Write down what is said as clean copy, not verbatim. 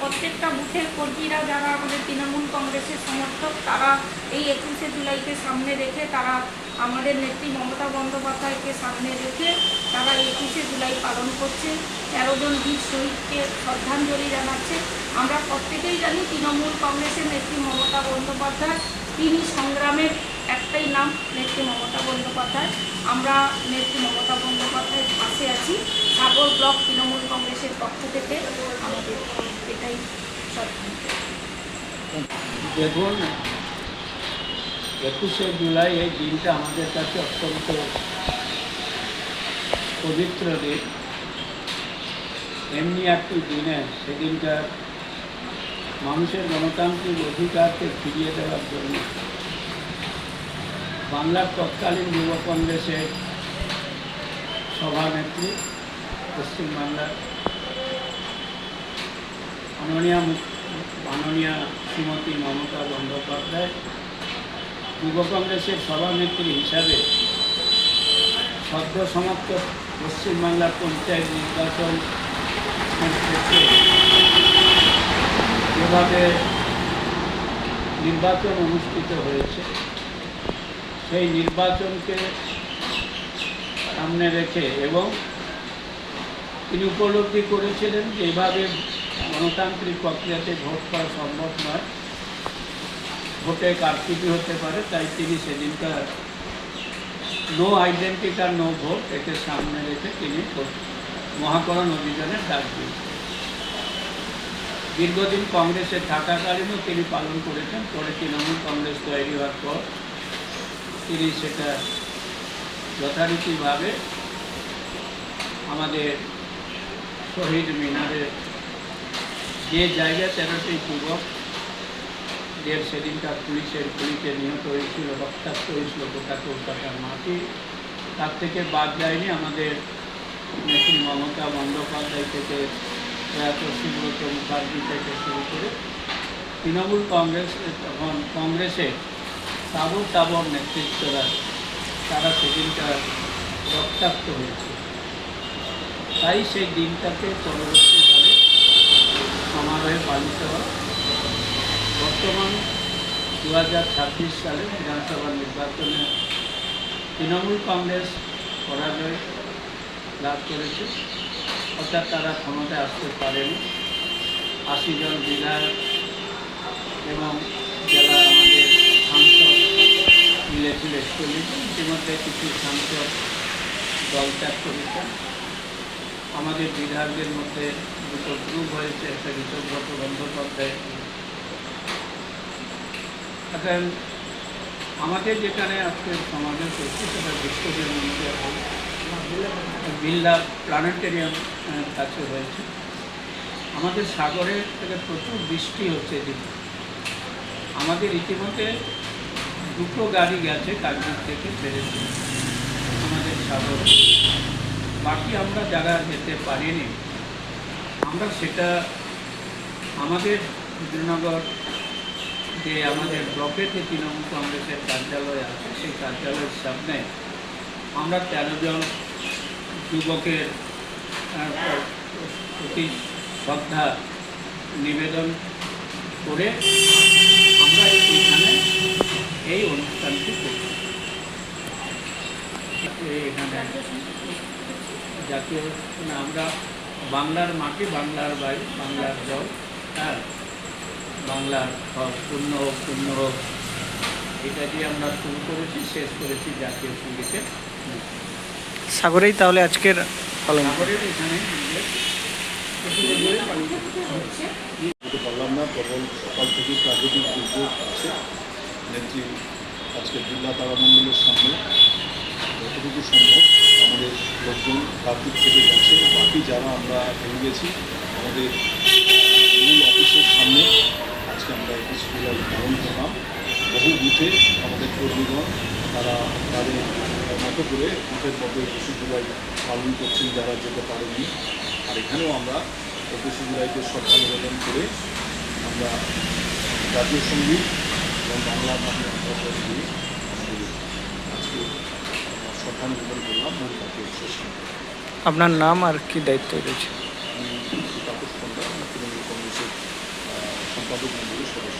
প্রত্যেকটা বুথের কর্মীরা যারা আমাদের তৃণমূল কংগ্রেসের সমর্থক, তারা এই 21শে জুলাইকে সামনে রেখে তারা আমাদের নেত্রী মমতা বন্দ্যোপাধ্যায়কে সামনে রেখে তারা 21শে জুলাই পালন করছে। 13 জন বীর শহীদকে শ্রদ্ধাঞ্জলি জানাচ্ছে। আমরা প্রত্যেকেই জানি তৃণমূল কংগ্রেসের নেত্রী মমতা বন্দ্যোপাধ্যায়, তিনি সংগ্রামের একটাই নাম, নেত্রী মমতা বন্দ্যোপাধ্যায়। আমরা নেত্রী মমতা বন্দ্যোপাধ্যায়ের পাশে আছি। সাগর ব্লক তৃণমূল কংগ্রেসের পক্ষ থেকে আমাদের এটাই শ্রদ্ধাঞ্জলি। দেখুন, 21শে জুলাই এই দিনটা আমাদের কাছে অত্যন্ত পবিত্র দিন। এমনি একটি দিনে সেদিনকার মানুষের গণতান্ত্রিক অধিকারকে ফিরিয়ে দেওয়ার জন্য বাংলার তৎকালীন যুব কংগ্রেসের সভানেত্রী, পশ্চিমবাংলার মাননীয়া শ্রীমতী মমতা বন্দ্যোপাধ্যায় যুব কংগ্রেসের সভানেত্রী হিসাবে সদ্য সমাপ্ত পশ্চিমবাংলার পঞ্চায়েত নির্বাচন ক্ষেত্রে যেভাবে নির্বাচন অনুষ্ঠিত হয়েছে, সেই নির্বাচনকে সামনে রেখে এবং তিনি উপলব্ধি করেছিলেন যে এভাবে গণতান্ত্রিক প্রক্রিয়াতে ভোট করা সম্ভব নয়, ভোটে কারচুপি হতে পারে। তাই তিনি সেদিনকার নো আইডেন্টিটি আর নো ভোট একে সামনে রেখে তিনি মহাকরণ অভিযানের ডাক দিয়েছেন। দীর্ঘদিন কংগ্রেসে থাকাকালীনও তিনি পালন করেছেন। পরে তৃণমূল কংগ্রেস তৈরি হওয়ার পর তিনি সেটা যথারীতিভাবে আমাদের শহীদ মিনারের যে জায়গায় 13টি যুবকদের সেদিনকার পুলিশের গুলিতে নিহত হয়েছিল, রক্তাক্ত হয়েছিল গোটা কলকাতার মাটি, তার থেকে বাদ যায়নি আমাদের নেত্রী মমতা বন্দ্যোপাধ্যায় থেকে প্রয়াত সুব্রত মুখার্জি থেকে শুরু করে তৃণমূল কংগ্রেস, তখন কংগ্রেসের তাবর নেতৃত্বরা তারা সেদিনকার রক্তাক্ত হয়েছে। তাই সেই দিনটাকে পরবর্তীকালে সমারোহে পালিত হয়। বর্তমান 2026 সালে বিধানসভা নির্বাচনে তৃণমূল কংগ্রেস পরাজয় লাভ করেছে, অর্থাৎ তারা ক্ষমতায় আসতে পারেনি। 80 জন বিধায়ক এবং যারা আমাদের সাংসদ মিলেছিল 40 জন, ইতিমধ্যে কিছু সাংসদ দল ত্যাগ করেছেন। আমাদের বিধায়কদের মধ্যে দুটো গ্রুপ হয়েছে, একটা ঋতব্রত বন্দ্যোপাধ্যায়। এখন আমাদের যেখানে আজকে সমাবেশ হচ্ছে সেটা ভিক্টোরিয়া মেমোরিয়াল হল, বিড়লা প্ল্যানেটেরিয়াম কাছে হয়েছে। আমাদের সাগরের থেকে প্রচুর বৃষ্টি হচ্ছে এদিকে। আমাদের ইতিমধ্যে দুটো গাড়ি গেছে কাকদ্বীপ থেকে বেড়েছে আমাদের সাগরে। বাকি আমরা যারা যেতে পারিনি, আমরা সেটা আমাদের বিজয়নগর যে আমাদের ব্লকের যে তৃণমূল কংগ্রেসের কার্যালয় আছে, সেই কার্যালয়ের সামনে আমরা 13 জন যুবকের প্রতি শ্রদ্ধা নিবেদন করে আমরা এইখানে এই অনুষ্ঠানটি করছি। এখানে জাতীয় আমরা বাংলার মাটি, বাংলার বায়ু, বাংলার জল, আর বাংলার পূর্ণ হোক পূর্ণ হোক, এটা দিয়ে আমরা শুরু করেছি, শেষ করেছি জাতীয় সঙ্গীতের। সাগরেই তাহলে আজকের পালন। সাগরের এখানে পারলাম না, প্রবল সকাল থেকে প্রাকৃতিক দুর্যোগ আছে। নেত্রী আজকে বিড়লা তারামণ্ডলের সামনে যতটুকু সম্ভব আমাদের লোকজন প্রাকৃতিক থেকে গেছে। বাকি যারা আমরা পেয়ে গেছি আমাদের মূল অফিসের সামনে আজকে আমরা 21 জুলাই পালন করলাম। বহু বুথে আমাদের কর্মীগণ তারা তাদের মতো করে বুথের মধ্যে 21 জুলাই পালন করছেন যারা যেতে পারেননি। আর এখানেও আমরা 21 জুলাইকে শ্রদ্ধা নিবেদন করে আমরা জাতীয় সঙ্গীত এবং বাংলা মাটি দিয়ে আজকে শ্রদ্ধা নিবেদন করলাম মূল জাতীয় উৎসবের সঙ্গে। আপনার নাম আর কি দায়িত্ব রয়েছে? আমি তাপস পণ্ডা, তৃণমূল কংগ্রেসের সম্পাদক মণ্ডলের সদস্য।